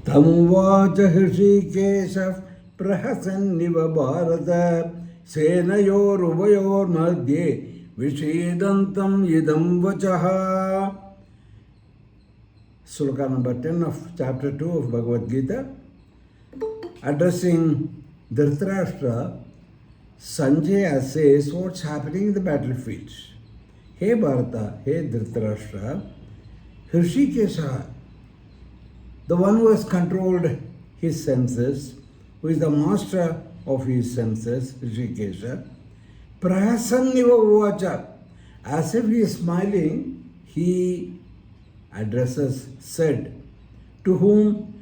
तमुवाच हृषीकेशः प्रहसन्निव भारत सेनयोरुभयोर्मध्ये विषीदन्तम् इदं वचः. Sloka number 10 of chapter 2 of Bhagavad Gita. Addressing Dhritarashtra, Sanjaya says what's happening in the battlefield. Hey Bharata, hey Dhritarashtra, Hrishikesha, the one who has controlled his senses, who is the master of his senses, Hrishikesha, Prahasanniva Uvacha, as if he is smiling, he addresses, said, to whom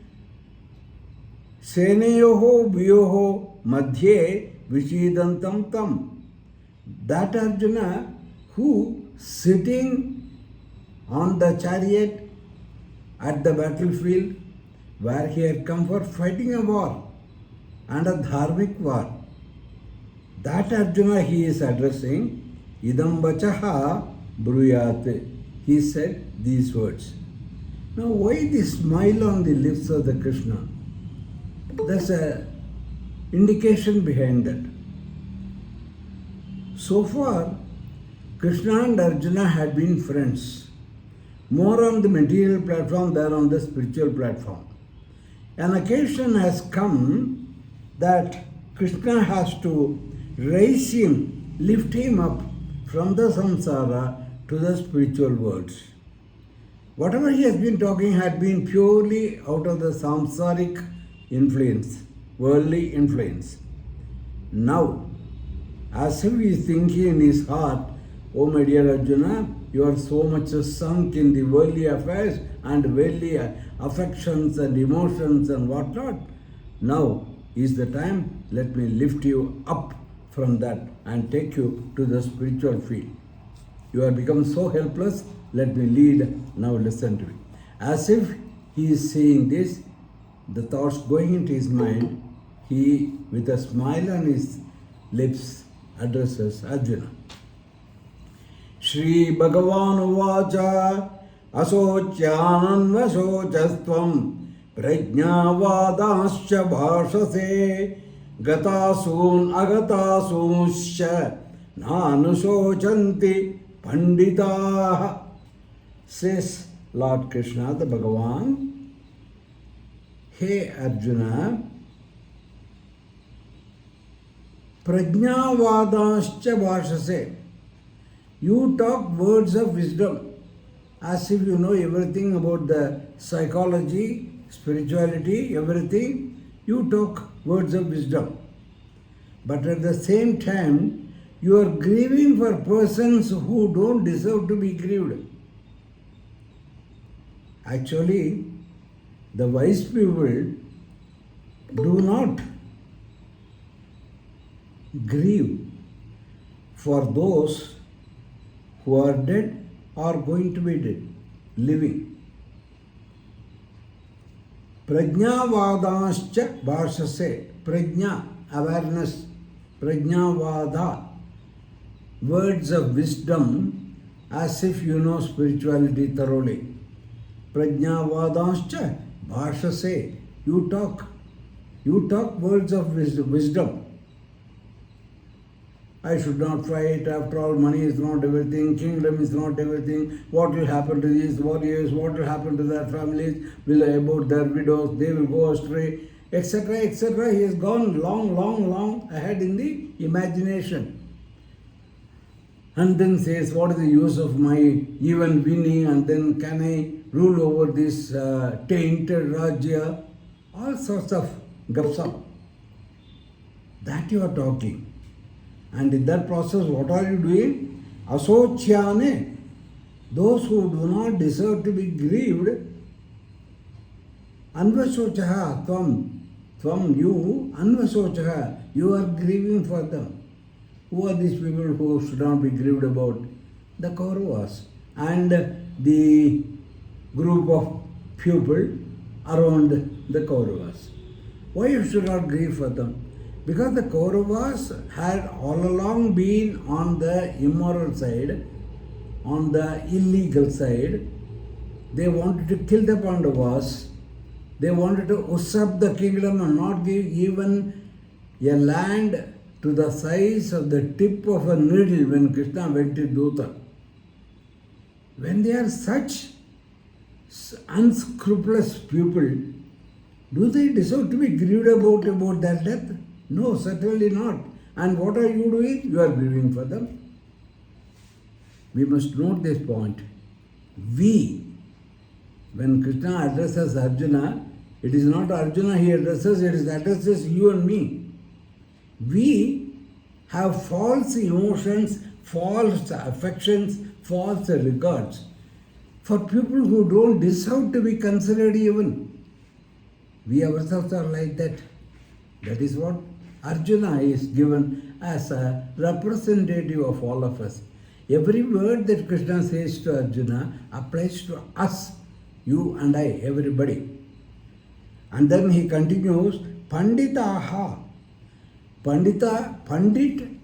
Seneyoho Bhyoho Madhye Vishidantam Tam. That Arjuna who sitting on the chariot at the battlefield where he had come for fighting a war and a dharmic war. That Arjuna he is addressing, Idam Vachaha Bruyate. He said these words. Now why this smile on the lips of the Krishna? There's an indication behind that. So far, Krishna and Arjuna had been friends, more on the material platform than on the spiritual platform. An occasion has come that Krishna has to raise him, lift him up from the samsara to the spiritual worlds. Whatever he has been talking had been purely out of the samsaric influence, worldly influence. Now, as if he is thinking in his heart, oh my dear Arjuna, you are so much sunk in the worldly affairs and worldly affections and emotions and whatnot. Now is the time, let me lift you up from that and take you to the spiritual field. You have become so helpless, let me lead, now listen to me. As if he is saying this, the thoughts going into his mind, he, with a smile on his lips, addresses Arjuna. Shri Bhagavan Uvacha Asocyananvasocastvam Prajnavadascha Bhashase Gatasun Agatasuncha Nanusochanti Panditaha. Says Lord Krishna, the Bhagavan, hey Arjuna, Prajnavadascha Bhashase. You talk words of wisdom as if you know everything about the psychology, spirituality, everything. You talk words of wisdom. But at the same time, you are grieving for persons who don't deserve to be grieved. Actually, the wise people do not grieve for those who are dead or going to be dead, living. Prajnavadascha bhashase. Prajna, awareness. Prajnavada, words of wisdom, as if you know spirituality thoroughly. Prajnavadascha bhashase. You talk words of wisdom. I should not fight, after all money is not everything, kingdom is not everything, what will happen to these warriors, what will happen to their families, will about their widows, they will go astray, etc., etc. He has gone long ahead in the imagination. And then says, what is the use of my even winning, and then can I rule over this tainted Rajya? All sorts of gapsap. That you are talking. And in that process, what are you doing? Asochyane, those who do not deserve to be grieved. Anvasochaha, tvam, you, anvasochaha, you are grieving for them. Who are these people who should not be grieved about? The Kauravas and the group of people around the Kauravas. Why you should not grieve for them? Because the Kauravas had all along been on the immoral side, on the illegal side. They wanted to kill the Pandavas They wanted to usurp the kingdom and not give even a land to the size of the tip of a needle when Krishna went to Dutha. When they are such unscrupulous people, do they deserve to be grieved about their death? No, certainly not. And what are you doing? You are grieving for them. We must note this point. When Krishna addresses Arjuna, it is not Arjuna he addresses, it addresses you and me. We have false emotions, false affections, false regards for people who don't deserve to be considered even. We ourselves are like that. That is what Arjuna is given as a representative of all of us. Every word that Krishna says to Arjuna applies to us, you and I, everybody. And then he continues, Panditaha. Pandit,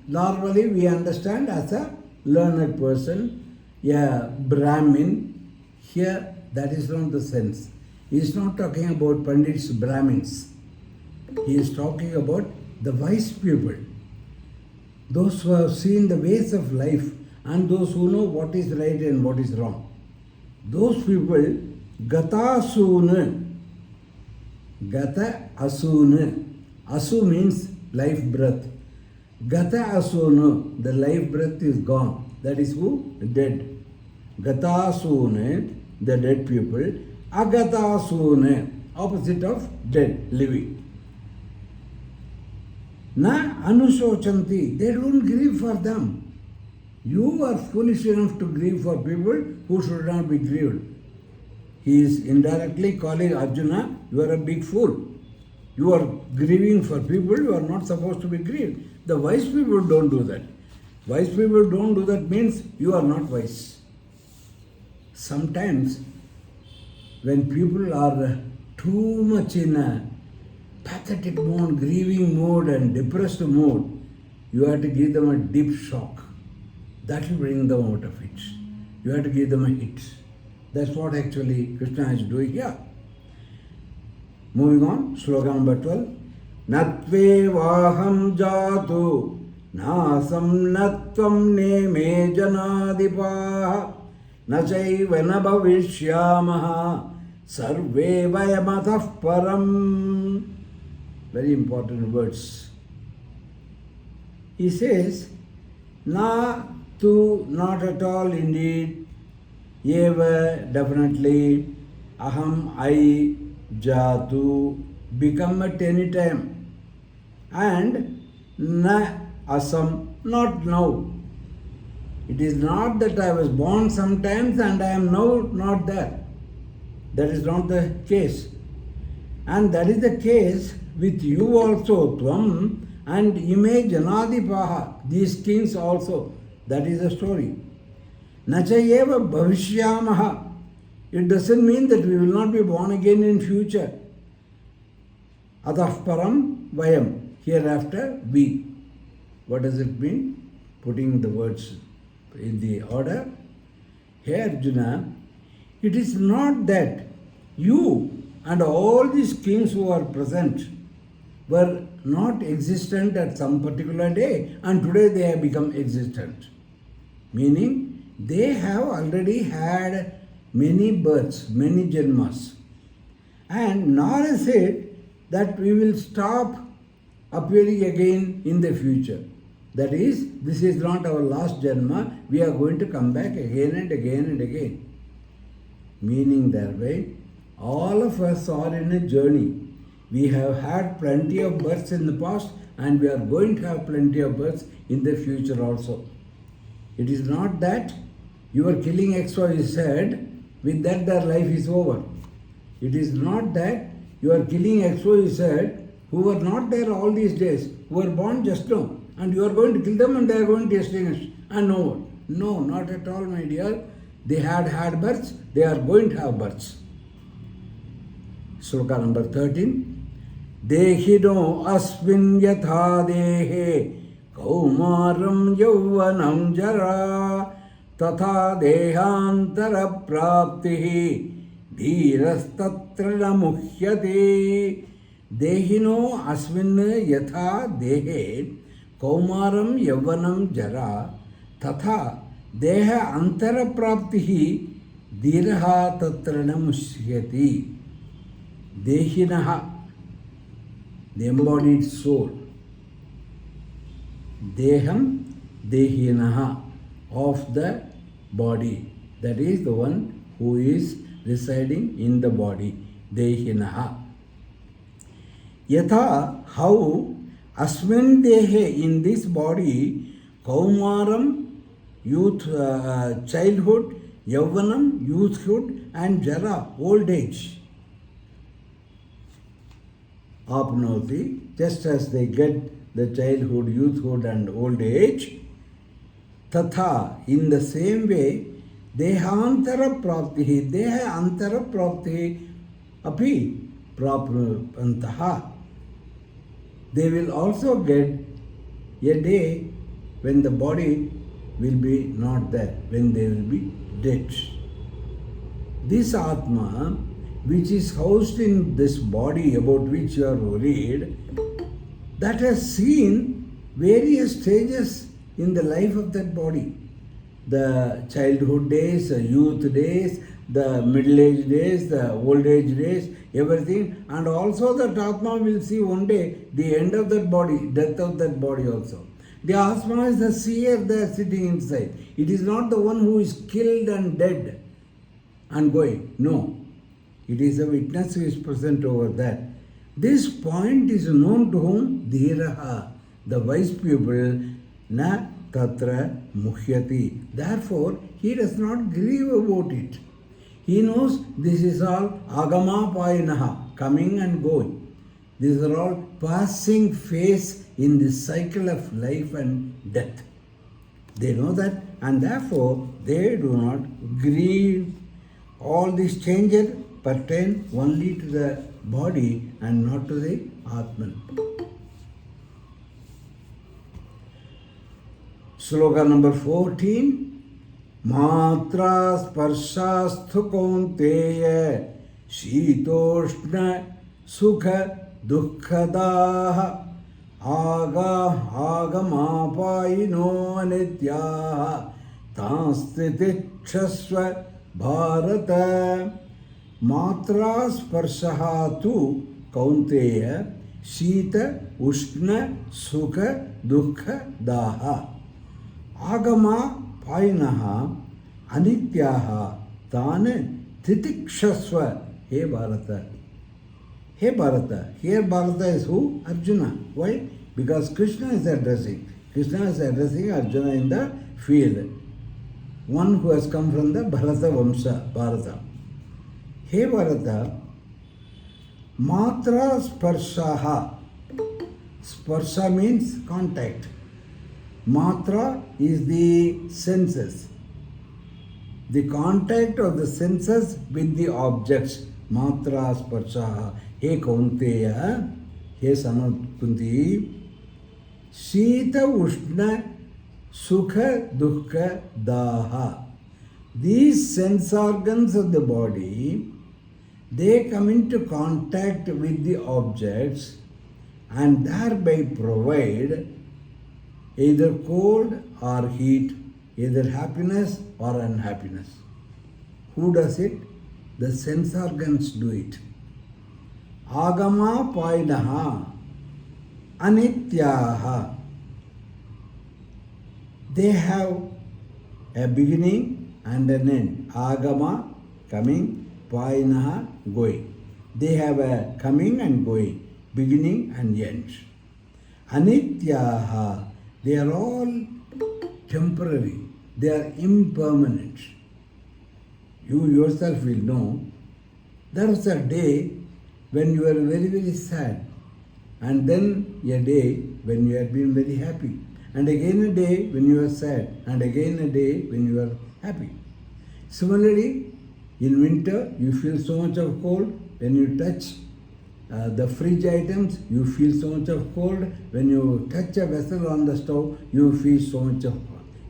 normally we understand as a learned person, a Brahmin. Here, that is not the sense. He is not talking about Pandits, Brahmins. He is talking about the wise people, those who have seen the ways of life and those who know what is right and what is wrong. Those people, Gata Asuna. Asu means life breath. Gata Asuna, the life breath is gone. That is who? Dead. Gata Asuna, the dead people. Agata Asuna, opposite of dead, living. Na anusochanti, they don't grieve for them. You are foolish enough to grieve for people who should not be grieved. He is indirectly calling Arjuna, you are a big fool. You are grieving for people you are not supposed to be grieved. The wise people don't do that. Wise people don't do that means you are not wise. Sometimes when people are too much in a pathetic mode, grieving mode and depressed mode, you have to give them a deep shock. That will bring them out of it. You have to give them a hit. That's what actually Krishna is doing here. Moving on, slogan number 12. Natve vaham jatu nasam natvam neme janadipaha nachaiva na bhavishyamaha sarve vayamatah param. Very important words. He says, na tu, not at all indeed, eva, definitely, aham, I, jatu, become at any time, and na asam, not now. It is not that I was born sometimes and I am now not there. That is not the case. And that is the case with you also, Tvam, and ime janadipaha, these kings also. That is the story. Nachayeva bhavishyamaha. It doesn't mean that we will not be born again in future. Atah param vayam. Hereafter we. What does it mean? Putting the words in the order. Here, Arjuna, it is not that you and all these kings who are present were not existent at some particular day and today they have become existent. Meaning, they have already had many births, many janmas. And nor is it that we will stop appearing again in the future. That is, this is not our last janma, we are going to come back again and again and again. Meaning thereby, all of us are in a journey. We have had plenty of births in the past and we are going to have plenty of births in the future also. It is not that you are killing XYZ, with that their life is over. It is not that you are killing XYZ who were not there all these days, who were born just now, and you are going to kill them and they are going to extinguish and no more. No, not at all, my dear. They had births, they are going to have births. Sloka number 13. Dehino asmin yatha dehe kaumaram yauvanam jara tatha dehantara praptihi धीरस्तत्र न मुह्यते देहिनो अस्मिन् यथा देहे कौमारं यौवनं जरा तथा देह अंतर प्राप्तिः धीरः तत्र न मुह्यति. Dehinah, the embodied soul. Deham, Dehinah, of the body. That is the one who is residing in the body. Dehinah. Yatha, how asmin dehe, in this body, kaumaram, youth, childhood, yauvanam, youthhood, and jara, old age. Apnoti, just as they get the childhood, youthhood, and old age, tatha, in the same way, dehantara praptihi, deha antara praptihi api prapantaha. They will also get a day when the body will be not there, when they will be dead. This Atma, which is housed in this body about which you are worried, that has seen various stages in the life of that body. The childhood days, the youth days, the middle age days, the old age days, everything. And also that Atma will see one day the end of that body, death of that body also. The Atma is the seer there sitting inside. It is not the one who is killed and dead and going. No. It is a witness who is present over that. This point is known to whom? Dhiraha, the wise pupil, na tatra muhyati. Therefore, he does not grieve about it. He knows this is all agama payanaha, coming and going. These are all passing phase in the cycle of life and death. They know that, and therefore they do not grieve. All these changes pertain only to the body and not to the Atman. Sloka number 14. Matra sparshasthu kaunteya shitoshna sukha dukkhadaha agamapaino anityaha tanstitichasva bharata. Matra sparshaha tu kaunteya shita ushna sukha dukkha daha agama painaha anityaha tane titikshasva. He Bharata. He Bharata. Here Bharata is who? Arjuna. Why? Because Krishna is addressing. Krishna is addressing Arjuna in the field. One who has come from the Bharata Vamsa, Bharata. He Bharata, Matra Sparshaha. Sparsha means contact. Matra is the senses. The contact of the senses with the objects. Matra Sparshaha. He Kaunteya, he Sanakunti, Shita Ushna Sukha Dukkha Daha. These sense organs of the body, they come into contact with the objects and thereby provide either cold or heat, either happiness or unhappiness. Who does it? The sense organs do it. Agama painaha anityaha. They have a beginning and an end. Agama, coming, painaha, going. They have a coming and going, beginning and end. Anityaha. They are all temporary. They are impermanent. You yourself will know there was a day when you were very, very sad, and then a day when you had been very happy, and again a day when you were sad, and again a day when you were happy. Similarly, in winter you feel so much of cold when you touch the fridge items, you feel so much of cold. When you touch a vessel on the stove, you feel so much of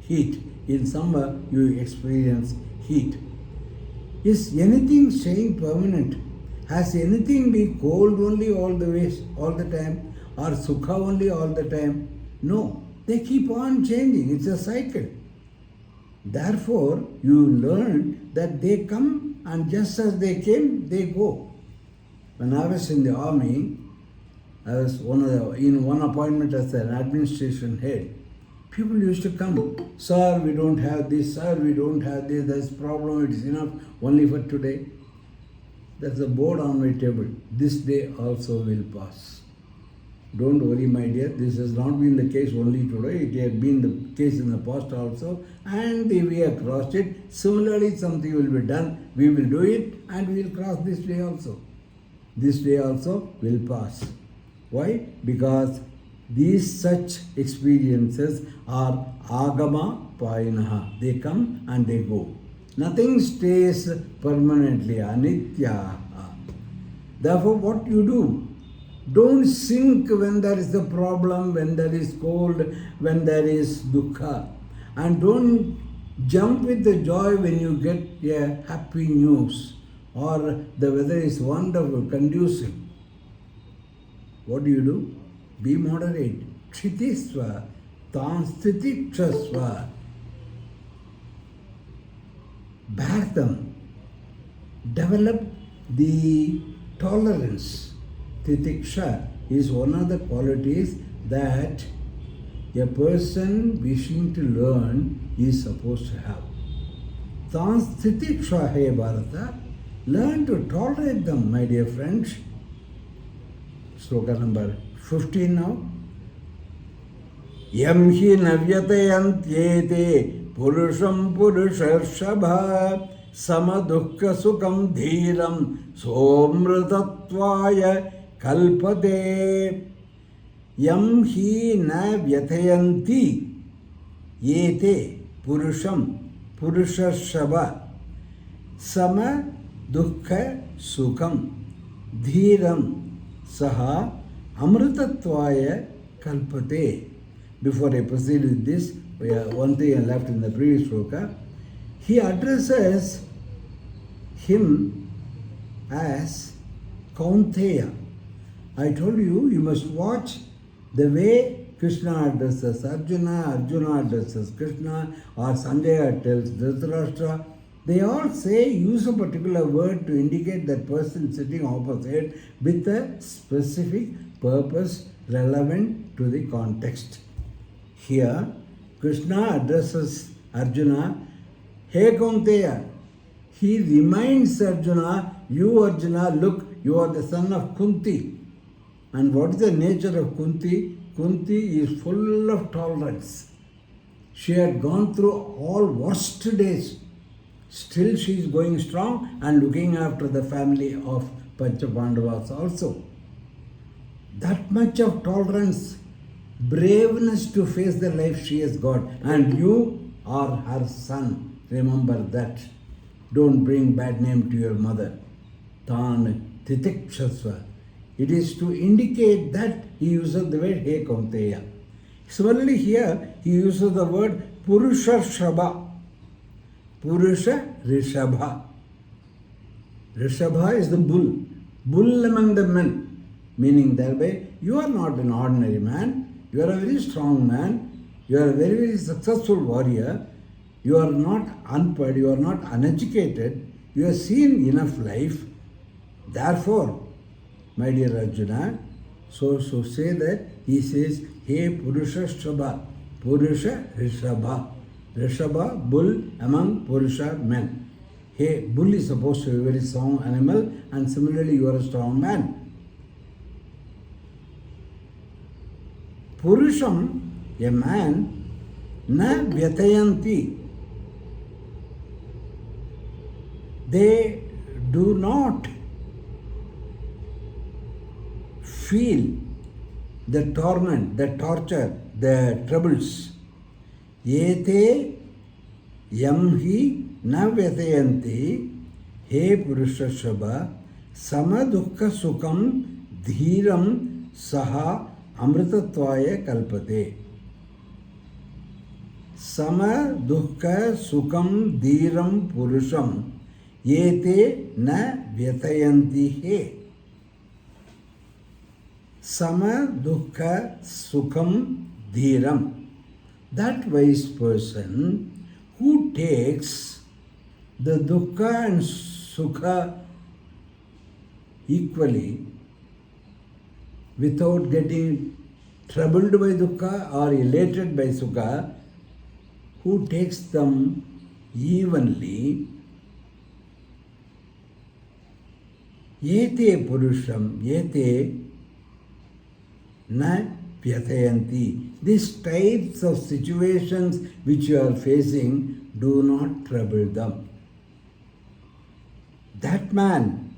heat. In summer, you experience heat. Is anything staying permanent? Has anything been cold only all the time, or sukha only all the time? No, they keep on changing. It's a cycle. Therefore, you learn that they come, and just as they came, they go. When I was in the army, I was in one appointment as an administration head. People used to come, sir, we don't have this, sir, we don't have this, there's a problem, it is enough only for today. There's a board on my table. This day also will pass. Don't worry, my dear, this has not been the case only today, it had been the case in the past also, and we have crossed it. Similarly, something will be done, we will do it, and we will cross this day also. This day also will pass. Why? Because these such experiences are agama payanaha. They come and they go. Nothing stays permanently, anitya. Therefore, what you do? Don't sink when there is a problem, when there is cold, when there is dukkha. And don't jump with the joy when you get a happy news or the weather is wonderful, conducive. What do? Be moderate. Kshitisva, tansthitikshasva. Bhartam. Develop the tolerance. Titiksha is one of the qualities that a person wishing to learn is supposed to have. Tansthitikshva he Bharata. Learn to tolerate them, my dear friends. Sloka number 15 now. Yam hi navyatayantyete purusham purusharshabha samadukka sukham dhiram somrutatvaya kalpate. Yam hi navyatayanti yete purusham purusharshabha sama dukkha sukham dhiram saha amritatvaya kalpate. Before I proceed with this, one thing I left in the previous sloka, he addresses him as Kaunteya. I told you, you must watch the way Krishna addresses Arjuna, Arjuna addresses Krishna, or Sanjaya tells Dhritarashtra. They all use a particular word to indicate that person sitting opposite with a specific purpose relevant to the context. Here, Krishna addresses Arjuna, Hey Kaunteya. He reminds Arjuna, you Arjuna, look, you are the son of Kunti. And what is the nature of Kunti? Kunti is full of tolerance. She had gone through all worst days. Still she is going strong and looking after the family of Panchapandavas also. That much of tolerance, braveness to face the life she has got. And you are her son. Remember that. Don't bring bad name to your mother. Tan titikshasva. It is to indicate that he uses the word He Kaunteya. Similarly here, he uses the word Purusha Shabha. Purusha Rishabha. Rishabha is the bull. Bull among the men. Meaning thereby, you are not an ordinary man. You are a very strong man. You are a very, very successful warrior. You are not unpad. You are not uneducated. You have seen enough life. Therefore, my dear Arjuna, so say that he says, Hey Purusha Shabha. Purusha Rishabha. Rishabha, bull among Purusha men. Hey, bull is supposed to be a very strong animal, and similarly you are a strong man. Purusham, a man, na vyatayanti. They do not feel the torment, the torture, the troubles. Yete yamhi na vyatayanti he purushashabha samadukha sukham dhiram saha amritatvaya kalpate. Sama dukkha sukham dhiram purusham Ete na vyatayanti he. Sama dukkha sukham dhiram. That wise person who takes the dukkha and sukha equally without getting troubled by dukkha or elated by sukha, who takes them evenly, ete purusham, ete na vyatayanti. These types of situations which you are facing, do not trouble them. That man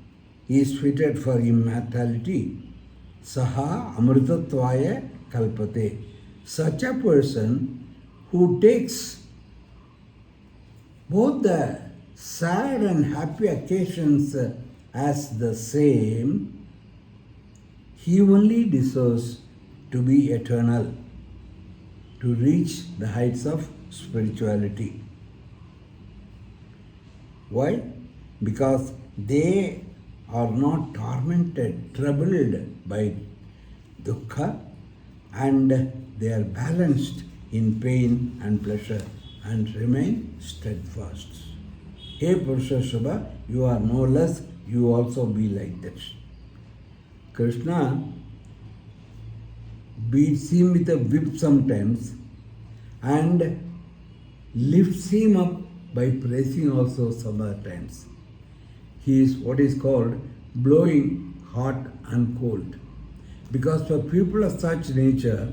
is fitted for immortality. Saha amritatvaya kalpate. Such a person who takes both the sad and happy occasions as the same, he only deserves to be eternal, to reach the heights of spirituality. Why? Because they are not tormented, troubled by dukkha, and they are balanced in pain and pleasure and remain steadfast. Hey Purushashrava, you are no less, you also be like that. Krishna beats him with a whip sometimes and lifts him up by praising also some other times. He is what is called blowing hot and cold. Because for people of such nature,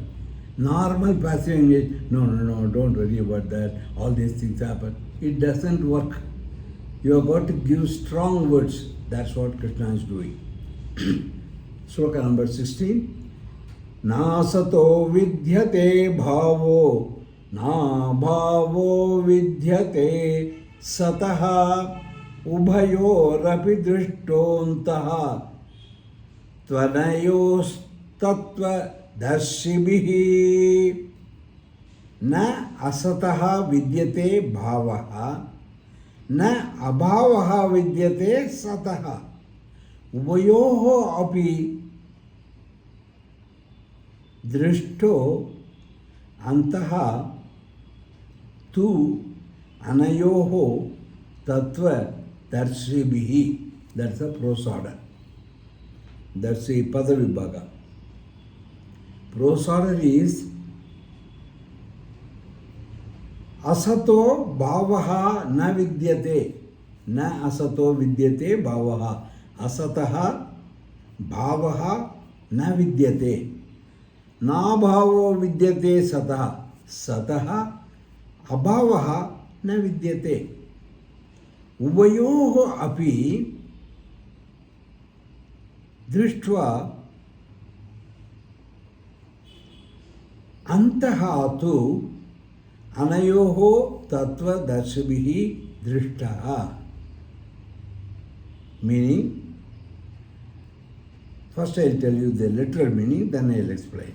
normal passive engagement, no, don't worry about that, all these things happen. It doesn't work. You have got to give strong words. That's what Krishna is doing. Sloka number 16. Nasato vidyate bhavo, na bhavo vidyate sataha, ubhayorapi drishtontaha, tvanayos tattva darshibihi. Na asataha vidyate bhavaha, na abhavaha vidyate sataha. Uvayoho api drishto antaha tu anayoho tattva darshibihi. That's a prose order. That's a Padavibhaga. Prose order is asato bhavaha na vidyate. Na asato vidyate bhavaha. Asataha bhavaha na vidyate. Na bhavo vidyate sataha. Sataha abhavaha na vidyate. Uvayoho api drishtva antaha tu anayoho tattva darshibihi drishtaha. Meaning, first I will tell you the literal meaning, then I will explain.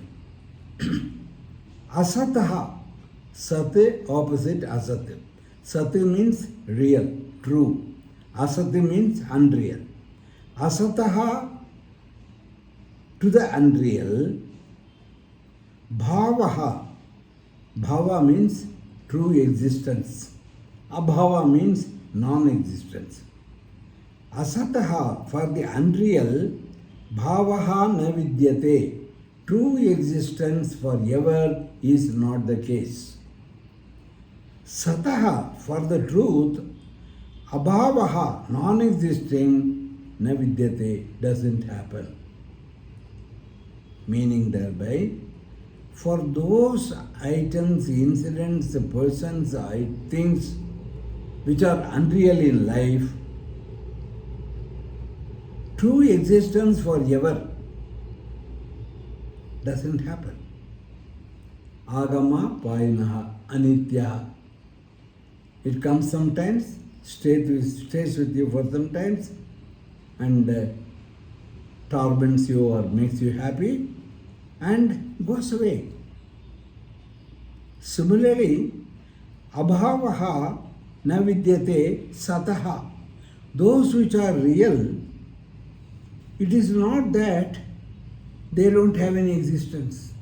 Asataha. Sat opposite asat. Sat means real, true. Asat means unreal. Asataha, to the unreal. Bhavaha. Bhava means true existence. Abhava means non-existence. Asataha, for the unreal, bhavaha na vidyate. True existence forever is not the case. Sataha, for the truth, abhavaha, non-existing, na vidyate, doesn't happen. Meaning thereby, for those items, incidents, persons, things which are unreal in life, true existence forever doesn't happen. Agama payanaha anitya. It comes sometimes, stays with you for some times, and torments you or makes you happy, and goes away. Similarly, abhavaha na vidyate sataha. those which are real, it is not that they don't have any existence.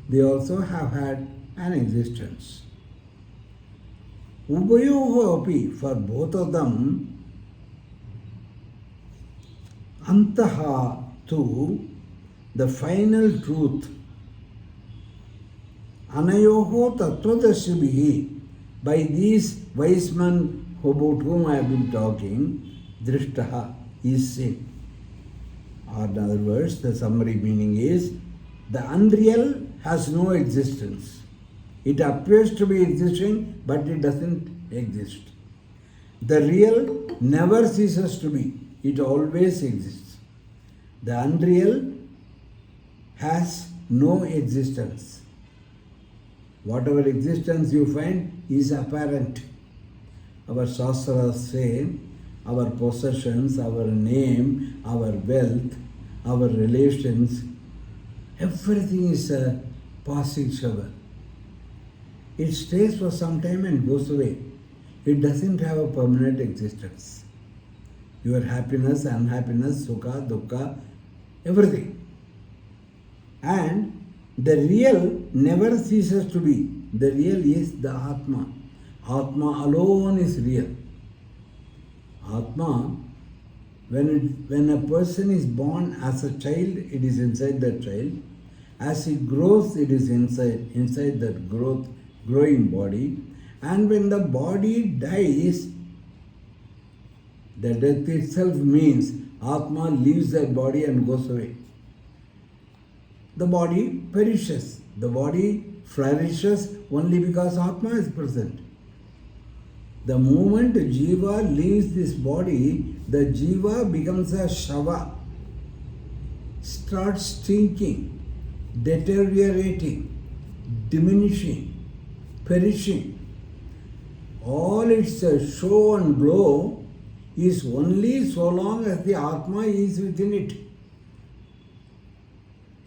They also have had an existence. Ubayoho api, for both of them, antaha tu, the final truth, anayoho tattvadashibhihi, by these wise men about whom I have been talking, drishtaha, is seen. Or in other words, the summary meaning is, the unreal has no existence. It appears to be existing, but it doesn't exist. The real never ceases to be. It always exists. The unreal has no existence. Whatever existence you find is apparent. Our Shastras say, our possessions, our name, our wealth, our relations, everything is a passing shower. It stays for some time and goes away. It doesn't have a permanent existence. Your happiness, unhappiness, sukha, dukkha, everything. And the real never ceases to be. The real is the Atma. Atma alone is real. Atma, when a person is born as a child, it is inside that child. As it grows, it is inside that growing body. And when the body dies, the death itself means Atma leaves that body and goes away. The body perishes. The body flourishes only because Atma is present. The moment Jiva leaves this body, the Jiva becomes a Shava, starts stinking, deteriorating, diminishing, perishing. All its show and glow is only so long as the Atma is within it.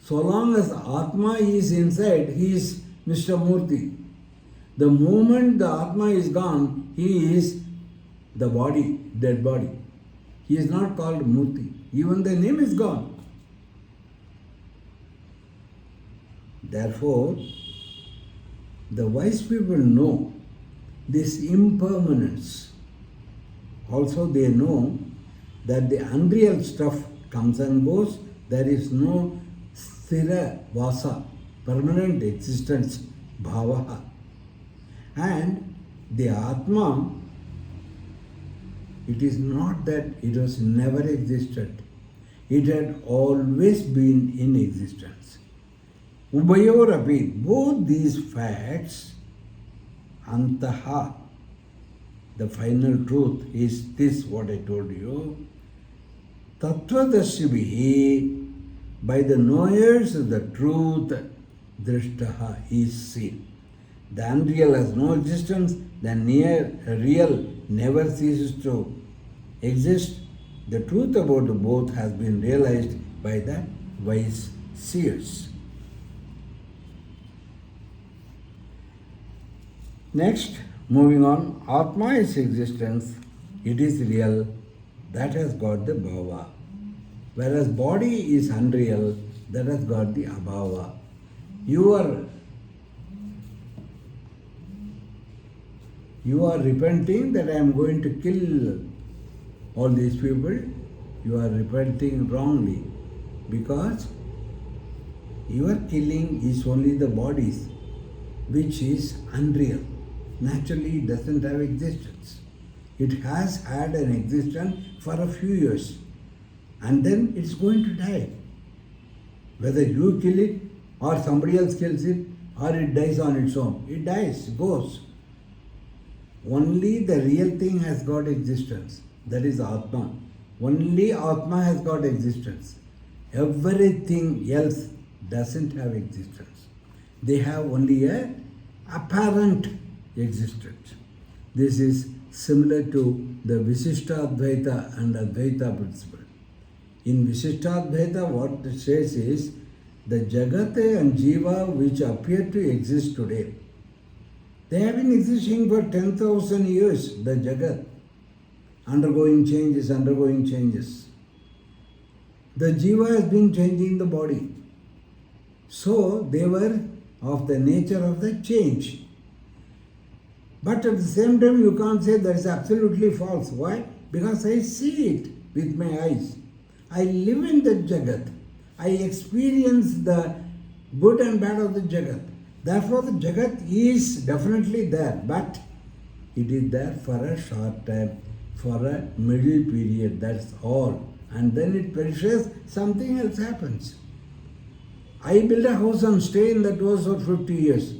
So long as Atma is inside, he is Mr. Murti. The moment the Atma is gone, he is the body, dead body. He is not called Murti. Even the name is gone. Therefore, the wise people know this impermanence. Also, they know that the unreal stuff comes and goes. There is no sthira vasa, permanent existence, bhavaha. And the Atma, it is not that it was never existed. It had always been in existence. Ubayorapi, both these facts, antaha, the final truth is this, what I told you. Tattvadashibhihi, by the knowers of the truth, drishtaha is seen. The unreal has no existence, the real never ceases to exist. The truth about both has been realized by the wise seers. Next, moving on, Atma is existence, it is real, that has got the bhava. Whereas body is unreal, that has got the abhava. You are repenting that I am going to kill all these people. You are repenting wrongly because your killing is only the bodies, which is unreal. Naturally, it doesn't have existence. It has had an existence for a few years and then it's going to die. Whether you kill it or somebody else kills it or it dies on its own, it dies, goes. Only the real thing has got existence. That is Atma. Only Atma has got existence. Everything else doesn't have existence. They have only a apparent existence. This is similar to the Visishtadvaita and Advaita principle. In Visishtadvaita, what it says is the Jagata and Jiva which appear to exist today, they have been existing for 10,000 years, the Jagat. undergoing changes, undergoing changes. The jiva has been changing the body. So they were of the nature of the change. But at the same time, you can't say that is absolutely false. Why? Because I see it with my eyes. I live in the Jagat. I experience the good and bad of the Jagat. Therefore, the Jagat is definitely there, but it is there for a short time, for a middle period, that's all. And then it perishes, something else happens. I build a house and stay in that house for 50 years.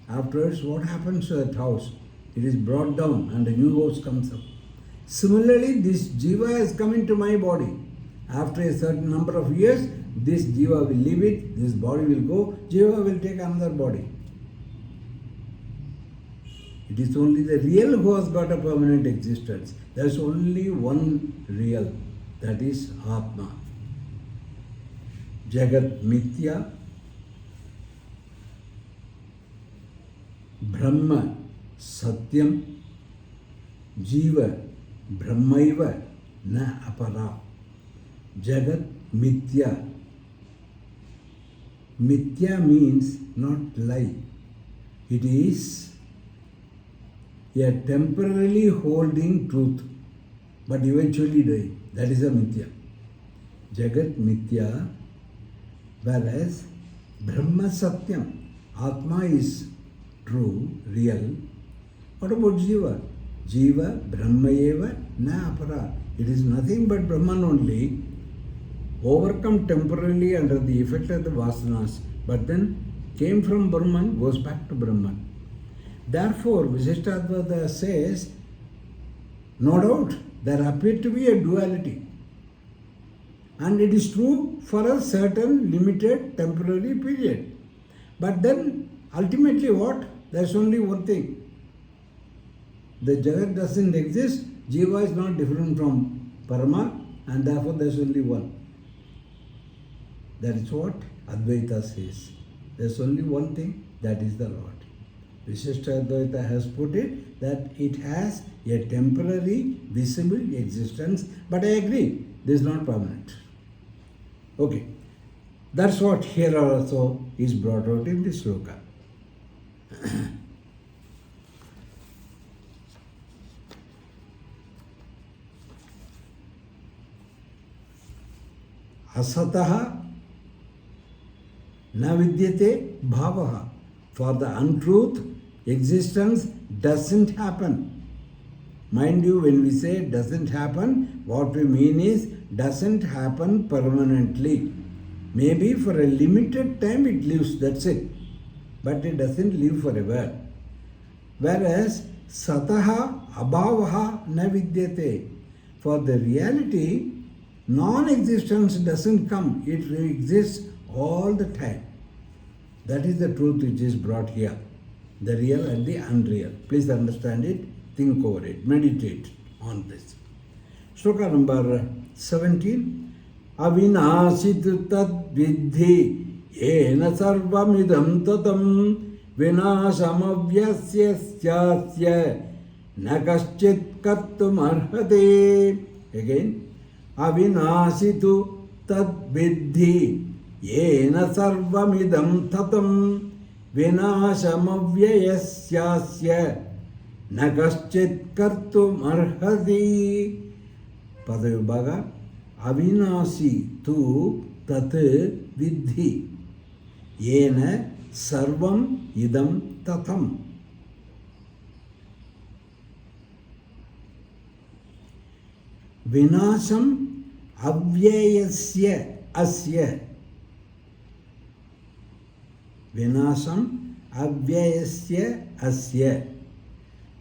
Afterwards, what happens to that house? It is brought down and a new house comes up. Similarly, this jiva has come into my body. After a certain number of years, this jiva will leave it, this body will go, jiva will take another body. It is only the real who has got a permanent existence. There is only one real, that is Atma. Jagat Mithya, Brahma Satyam, Jiva Brahmaiva na apara. Jagat Mithya. Mithya means not lie. It is a temporarily holding truth, but eventually die. That is a Mithya. Jagat Mithya, whereas Brahma Satyam, Atma is true, real. What about Jiva? Jiva Brahmayeva na apara. It is nothing but Brahman only, overcome temporarily under the effect of the vasanas, but then came from Brahman, goes back to Brahman. Therefore, Visishtadvaita says, no doubt, there appear to be a duality. And it is true for a certain limited temporary period. But then, ultimately what? There is only one thing. The Jagat doesn't exist, Jiva is not different from Parama, and therefore there is only one. That is what Advaita says. There is only one thing, that is the Lord. Visishtadvaita has put it that it has a temporary visible existence, but I agree, this is not permanent. Okay, that's what here also is brought out in this sloka. Asataha na vidyate bhavaha. For the untruth, existence doesn't happen. Mind you, when we say doesn't happen, what we mean is doesn't happen permanently. Maybe for a limited time it lives, that's it. But it doesn't live forever. Whereas sataha abhavaha na vidyate. For the reality, non-existence doesn't come. It exists all the time. That is the truth which is brought here. The real and the unreal. Please understand it, think over it, meditate on this. Shloka number 17. Avinasitu tad vidhi yena sarvamidam tatam vinasamavyasya syasya nakaschit kartum arhate. Again. Avinasitu tad vidhi yena sarvamidam tatam vinasamavyayasya nakaschit kartum arhati. Padavibhaga. Avinasi tu tat vidhi yena sarvam idam tatam. Vinasam avyayasya asya. Vinasam avyayasya asya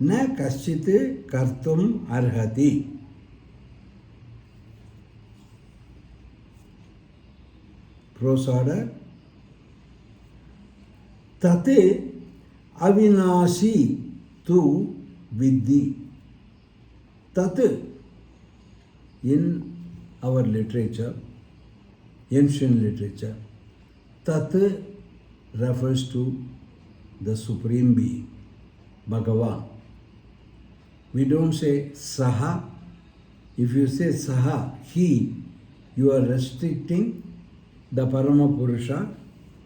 na kaschit kartum arhati. Prose order. Tate avinasi tu vidhi. Tat in our literature, ancient literature, Tat refers to the Supreme Being, Bhagavan. We don't say Saha. If you say Saha, he, you are restricting the Parama Purusha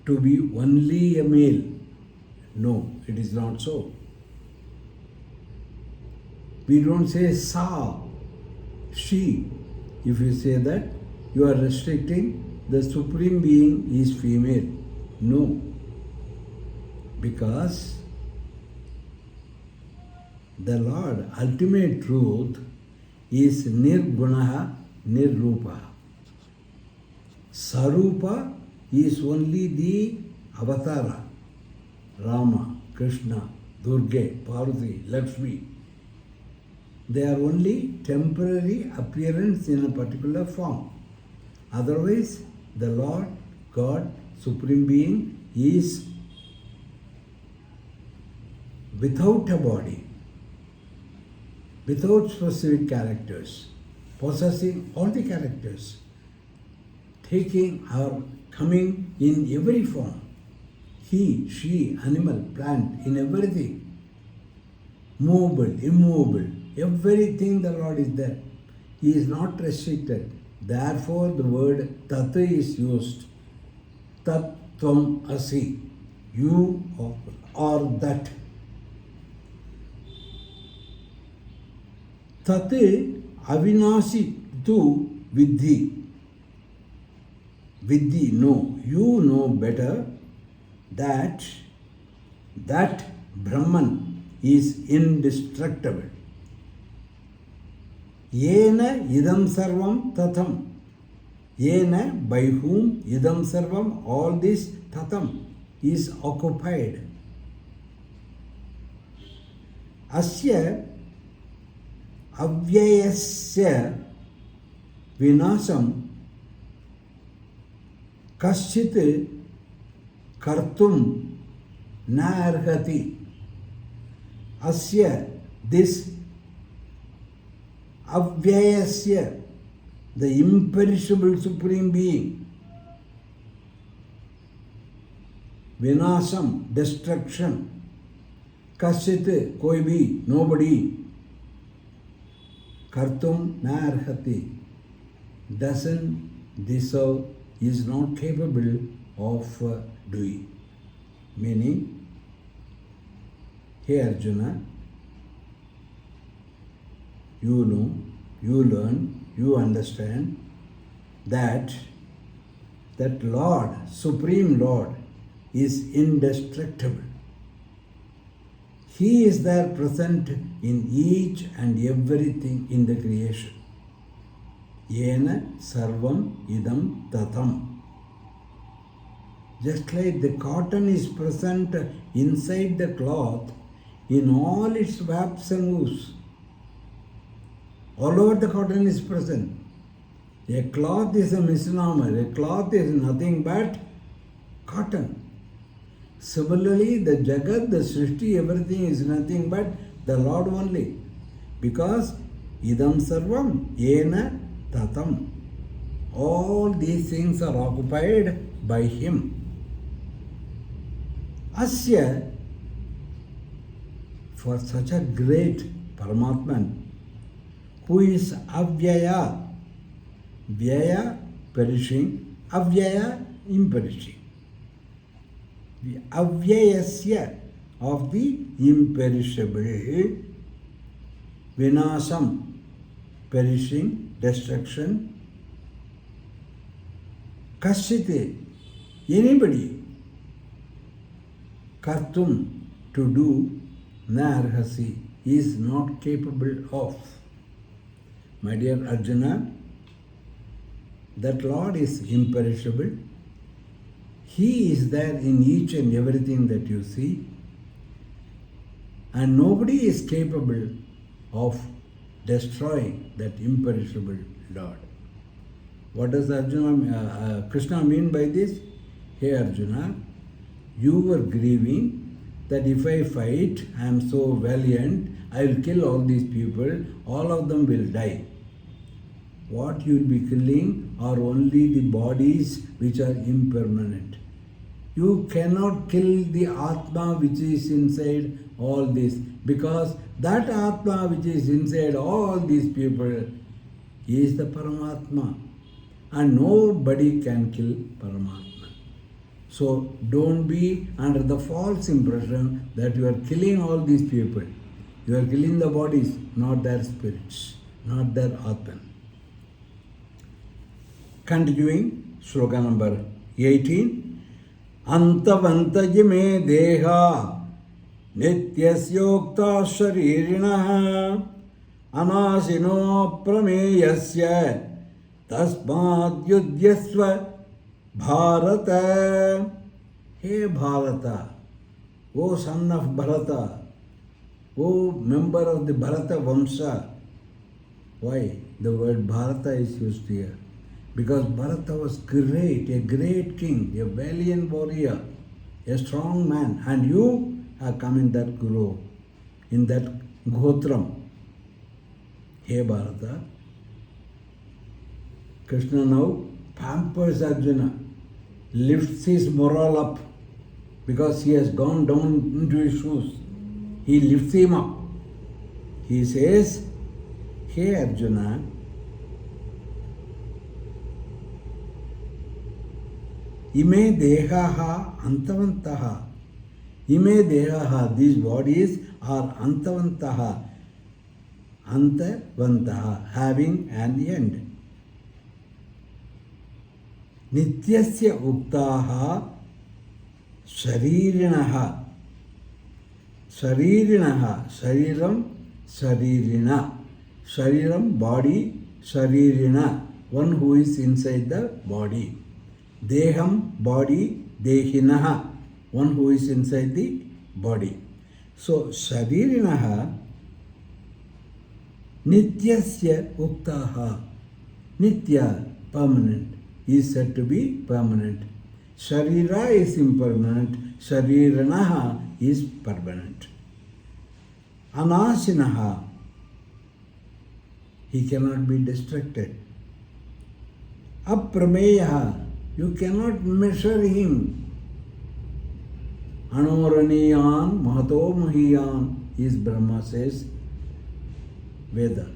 to be only a male. No, it is not so. We don't say Sa, she. If you say that, you are restricting the Supreme Being is female. No. Because the Lord, ultimate truth, is Nirgunaha, Nirrupa. Sarupa is only the avatara. Rama, Krishna, Durga, Parvati, Lakshmi. They are only temporary appearance in a particular form. Otherwise, the Lord, God, Supreme Being is without a body, without specific characters, possessing all the characters, taking or coming in every form. He, she, animal, plant, in everything. Movable, immovable, everything the Lord is there. He is not restricted. Therefore, the word Tat is used. Tat Tvam Asi. You or that. Tat Avinasi tu Vidhi. Vidhi, no. You know better that Brahman is indestructible. Yena idam sarvam tatham. Yena, by whom, idam sarvam, all this tatham is occupied. Asya avyayasya vinasam kaschit kartum na arhati. Asya, this avyayasya, the imperishable Supreme Being, vinasam, destruction, kaschit, koi bhi, nobody, kartum na arhati, doesn't deserve, is not capable of doing. Meaning, hey Arjuna, you know, you learn, you understand that Lord, Supreme Lord, is indestructible. He is there present in each and everything in the creation. Yena sarvam idam tatham. Just like the cotton is present inside the cloth in all its webs and wooves. All over the cotton is present. A cloth is a misnomer. A cloth is nothing but cotton. Similarly, the Jagat, the Srishti, everything is nothing but the Lord only. Because idam sarvam yena tatam. All these things are occupied by Him. Asya, for such a great Paramatman, who is avyaya, vyaya, perishing, avyaya, imperishing. The avyayasya, of the imperishable, vinasam, perishing, destruction, kasyate, anybody, kartum, to do, na arhasi, is not capable of. My dear Arjuna, that Lord is imperishable. He is there in each and everything that you see. And nobody is capable of destroying that imperishable Lord. What does Krishna mean by this? Hey Arjuna, you were grieving that if I fight, I am so valiant, I will kill all these people, all of them will die. What you will be killing are only the bodies which are impermanent. You cannot kill the Atma which is inside all this. because that Atma which is inside all these people is the Paramatma, and nobody can kill Paramatma. So don't be under the false impression that you are killing all these people. You are killing the bodies, not their spirits, not their Atman. Continuing, sloka number 18. Antavantajime deha nityasyokta sharirinaha anasino prameyasya tasmad yudhyasva Bharata. Hey Bharata, O son of Bharata, O member of the Bharata Vamsa. Why the word Bharata is used here? Because Bharata was great, a great king, a valiant warrior, a strong man, and you have come in that guru, in that Gotram. Hey Bharata, Krishna now pampers Arjuna, lifts his morale up because he has gone down into his shoes. He lifts him up. He says, Hey Arjuna, ime dehaha antavantaha. Ime dehaha, these bodies are antavantaha. Antavantaha, having an end. Nityasya uktaha sharirinaha. Sharirinaha, shariram, sharirina. Shariram, body, sharirina, one who is inside the body. Deham, body, dehinaha, one who is inside the body. So, sharirinaha, nityasya uktaha. Nitya, permanent, is said to be permanent. Sharira is impermanent, shariranaha is permanent. Anasinaha, he cannot be destructed. Aprameyaha, you cannot measure him. Anoraniyan Mahato Mahiyan is Brahma says Veda.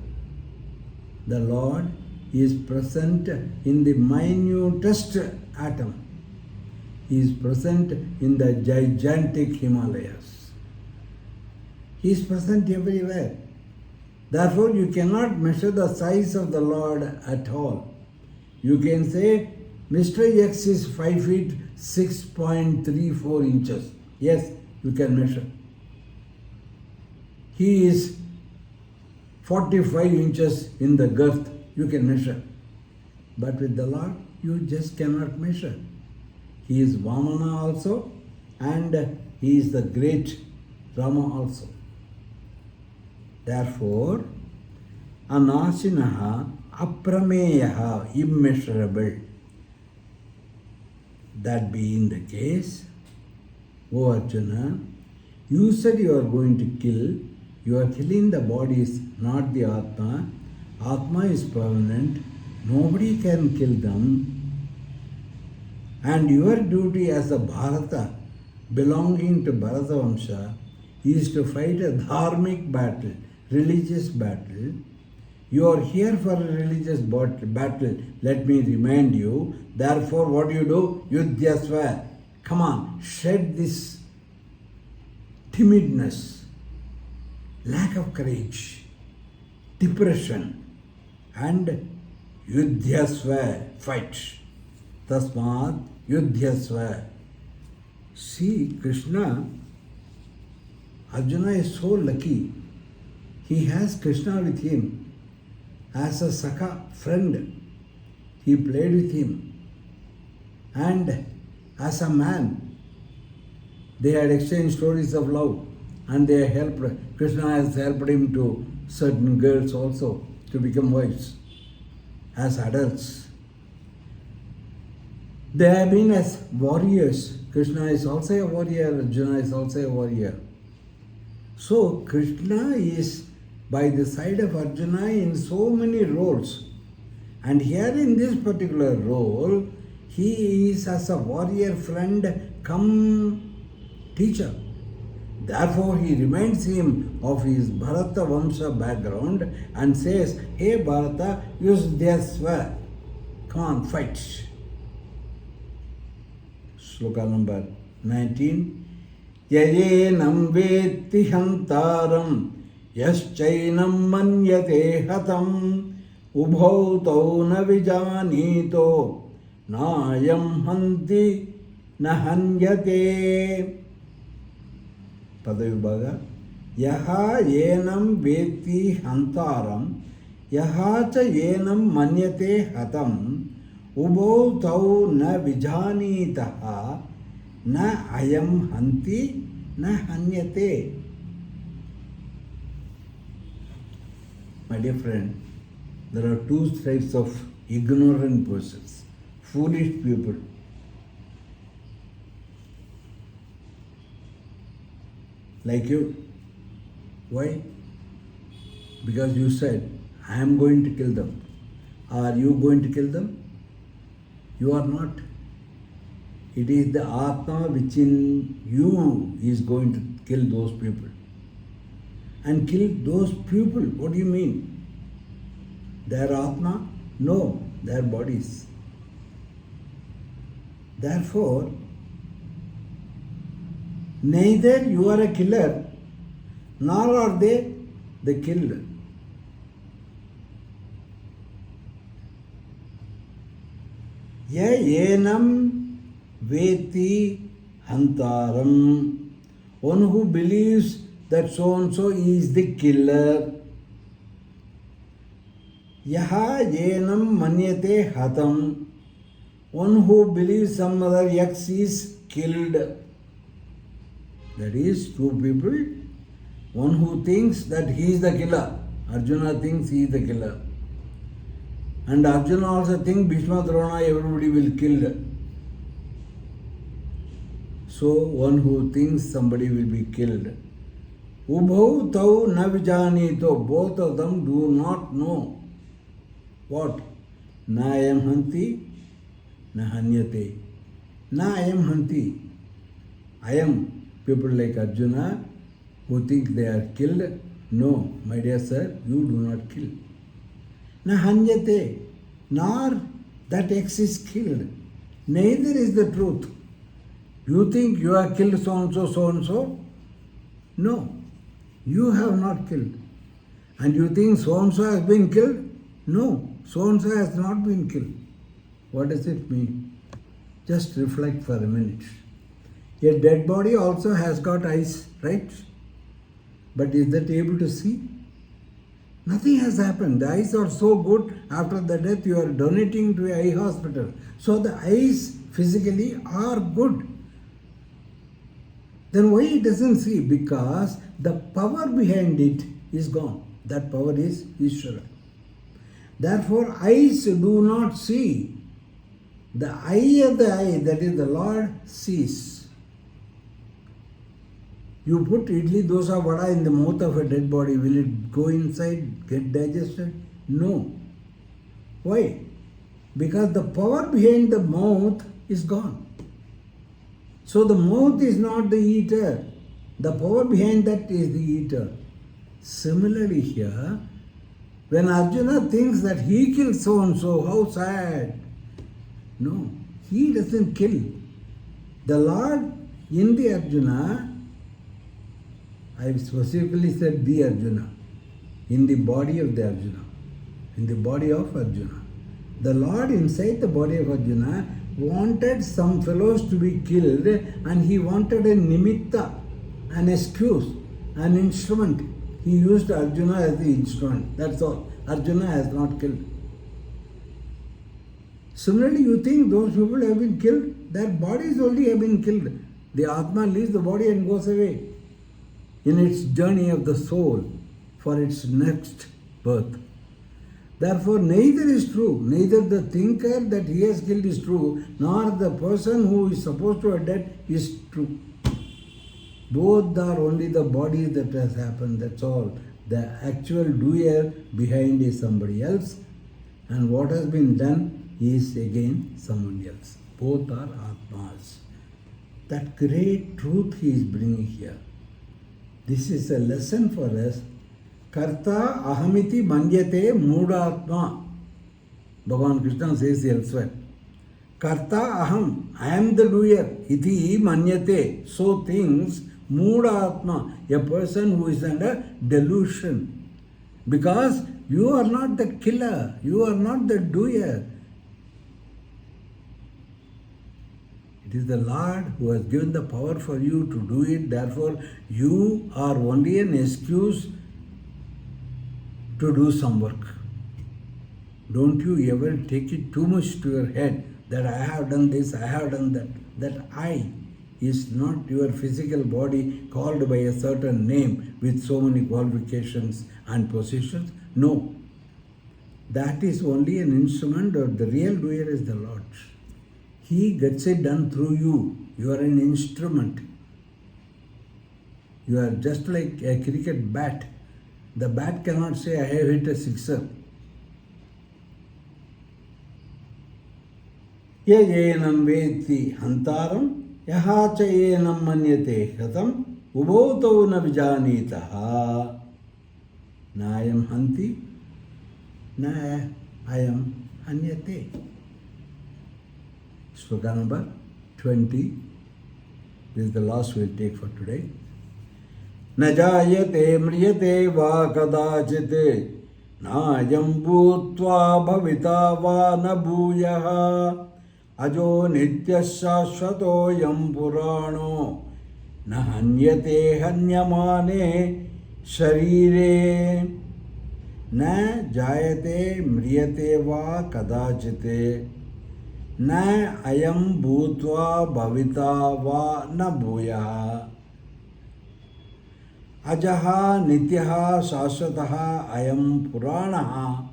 The Lord is present in the minutest atom. He is present in the gigantic Himalayas. He is present everywhere. Therefore, you cannot measure the size of the Lord at all. You can say, Mr. X is 5 feet 6.34 inches. Yes, you can measure. He is 45 inches in the girth. You can measure. But with the Lord, you just cannot measure. He is Vamana also, and he is the great Rama also. Therefore, Anasinaha Aprameyaha, immeasurable. That being the case, O Arjuna, you said you are going to kill. You are killing the bodies, not the Atma. Atma is permanent. Nobody can kill them. And your duty as a Bharata, belonging to Bharata Vamsha, is to fight a dharmic battle, religious battle. You are here for a religious battle. Let me remind you. Therefore, what do? Yudhyasva. Come on, shed this timidness, lack of courage, depression, and yudhyasva, fight. Tasmat yudhyasva. See, Krishna, Arjuna is so lucky. He has Krishna with him as a Sakha friend. He played with him. And as a man, they had exchanged stories of love, and they helped. Krishna has helped him to certain girls also to become wives as adults. They have been as warriors. Krishna is also a warrior, Arjuna is also a warrior. So Krishna is by the side of Arjuna in so many roles. And here in this particular role, he is as a warrior friend come teacher. Therefore, he reminds him of his Bharata Vamsa background and says, Hey Bharata, use Dhyasva. Come on, fight. Sloka number 19. Yayenam veti hantaram yaschainam manyate hatam ubhau tau na vijanito nayam hanti nahanyate. Padavibhaga. Yaha yenam veti hantaram yaha cha yenam manyate hatam ubhau tau na vijanitaha na ayam hanti na hanyate. My dear friend, there are two types of ignorant persons, foolish people. Like you. Why? Because you said, I am going to kill them. Are you going to kill them? You are not. It is the Atma which in you is going to kill those people. And kill those people, what do you mean? Their Atma? No, their bodies. Therefore, neither you are a killer, nor are they the killed. Yenam veti hantaram. One who believes that so and so is the killer. Yaha yenam manyate hatam. One who believes some other X is killed. That is, two people. One who thinks that he is the killer. Arjuna thinks he is the killer. And Arjuna also thinks Bhishma, Drona, everybody will kill. So one who thinks somebody will be killed. Ubhau tau na vijanito. Both of them do not know. What? Na ayam hanti, na hanyate. Na ayam hanti. Ayam. People like Arjuna who think they are killed. No, my dear sir, you do not kill. Na hanyate, nor that X is killed. Neither is the truth. You think you have killed so and so, so and so? No, you have not killed. And you think so and so has been killed? No, so and so has not been killed. What does it mean? Just reflect for a minute. A dead body also has got eyes, right? But is that able to see? Nothing has happened. The eyes are so good, after the death you are donating to an eye hospital. So the eyes physically are good. Then why it doesn't see? Because the power behind it is gone. That power is Ishvara. Therefore, eyes do not see. The eye of the eye, that is the Lord, sees. You put idli, dosa, vada in the mouth of a dead body, will it go inside, get digested? No. Why? Because the power behind the mouth is gone. So the mouth is not the eater. The power behind that is the eater. Similarly here, when Arjuna thinks that he killed so and so, how sad. No, he doesn't kill. The Lord in the Arjuna, I specifically said the Arjuna, in the body of the Arjuna, in the body of Arjuna. The Lord inside the body of Arjuna wanted some fellows to be killed, and he wanted a nimitta, an excuse, an instrument. He used Arjuna as the instrument. That's all. Arjuna has not killed. Similarly, you think those people have been killed? Their bodies only have been killed. The Atma leaves the body and goes away in its journey of the soul for its next birth. Therefore, neither is true. Neither the thinker that he has killed is true, nor the person who is supposed to have died is true. Both are only the body that has happened, that's all. The actual doer behind is somebody else, and what has been done is again someone else. Both are Atmas. That great truth he is bringing here. This is a lesson for us. Karta ahamiti manyate moodatma. Bhagavan Krishna says elsewhere. Karta aham, I am the doer. Iti manyate, so thinks moodatma, a person who is under delusion. Because you are not the killer, you are not the doer. It is the Lord who has given the power for you to do it. Therefore, you are only an excuse to do some work. Don't you ever take it too much to your head that I have done this, I have done that. That I is not your physical body called by a certain name with so many qualifications and positions. No. That is only an instrument, or the real doer is the Lord. He gets it done through you. You are an instrument. You are just like a cricket bat. The bat cannot say, I have hit a sixer. Yayenam veti hantaram yaha chayenam manyate khatam ubhautau na vijanitaha. Nayam hanti na ayam hanyate. Sloka number 20. This is the last we'll take for today. Na jayate mriyate va kadachite nayam bhutva bhavita va na bhuyaha ajo nitya shashvato yam purano na hanyate hanyamane sharire na jayate mriyate va kadachite na ayam bhutva bhavita va na bhuyaha ajaha nityaha shashvataha ayam puranaha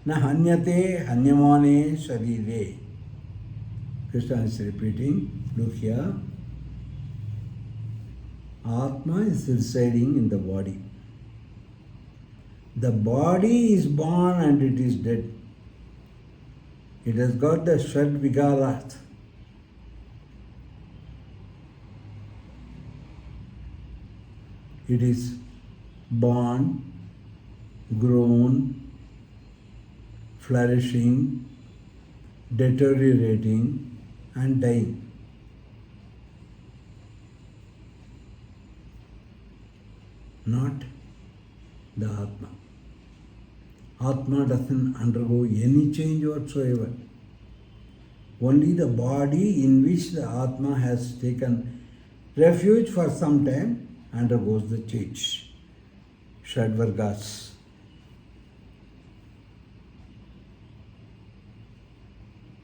na hanyate hanyamane sharire. Krishna is repeating, look here. Atma is residing in the body. The body is born and it is dead. It has got the Shad Vigarat. It is born, grown, flourishing, deteriorating, and dying. Not the Atma. Atma doesn't undergo any change whatsoever. Only the body in which the Atma has taken refuge for some time undergoes the change. Shadvargas.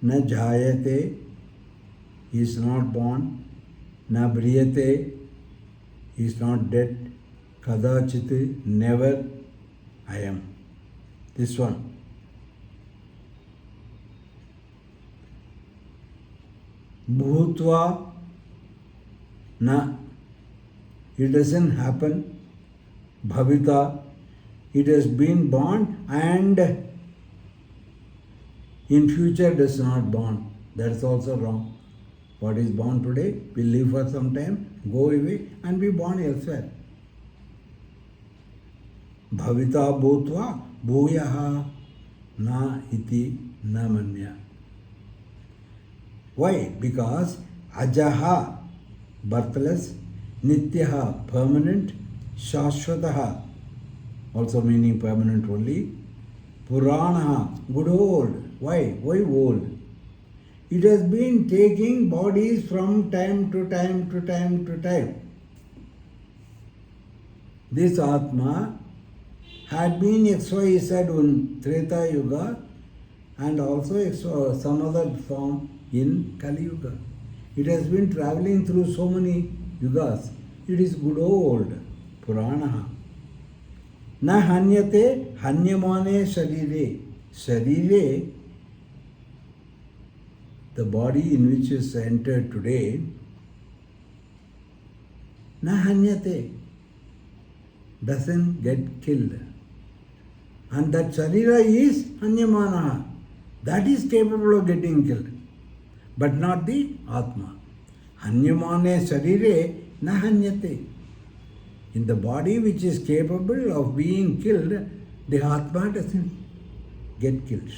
Na jayate, he is not born. Na briyate, he is not dead. Kadachite, never. I am. This one. Bhutva, na. It doesn't happen. Bhavita, it has been born and in future does not born. That's also wrong. What is born today will live for some time, go away and be born elsewhere. Bhavita bhutva bhuyaha na iti na manya. Why? Because ajaha, birthless, nityaha, permanent, shashvataha, also meaning permanent only, puranaha, good old. Why? Why old? It has been taking bodies from time to time to time to time. This Atma had been XYZ in Treta Yuga and also some other form in Kali Yuga. It has been travelling through so many yugas. It is good old Purana. Na hanyate hanyamane sharire. Sharire, the body in which is entered today, na hanyate, doesn't get killed. And that sharira is hanyamana. That is capable of getting killed. But not the Atma. Hanyamane sharire na hanyate. In the body which is capable of being killed, the Atma doesn't get killed.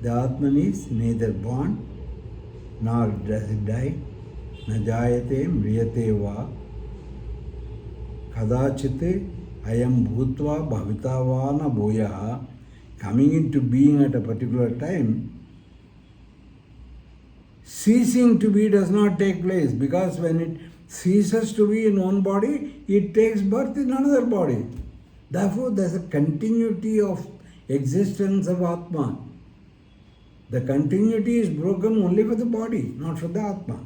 The Atman is neither born nor does it die. Na jayate mriyate va kadachite ayam bhutva bhavita va na bhoya. Coming into being at a particular time, ceasing to be does not take place, because when it ceases to be in one body, it takes birth in another body. Therefore, there is a continuity of existence of Atma. The continuity is broken only for the body, not for the Atma.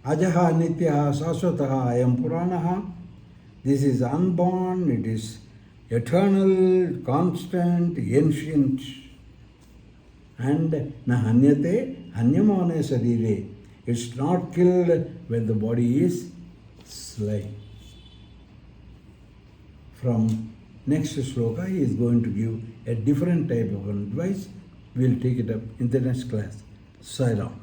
Ajaha nityaha saswataha ayam puranaha. This is unborn, it is eternal, constant, ancient. And na hanyate hanyamane sarire. It's not killed when the body is slain. From next sloka, he is going to give a different type of advice. We'll take it up in the next class. Sai Ram.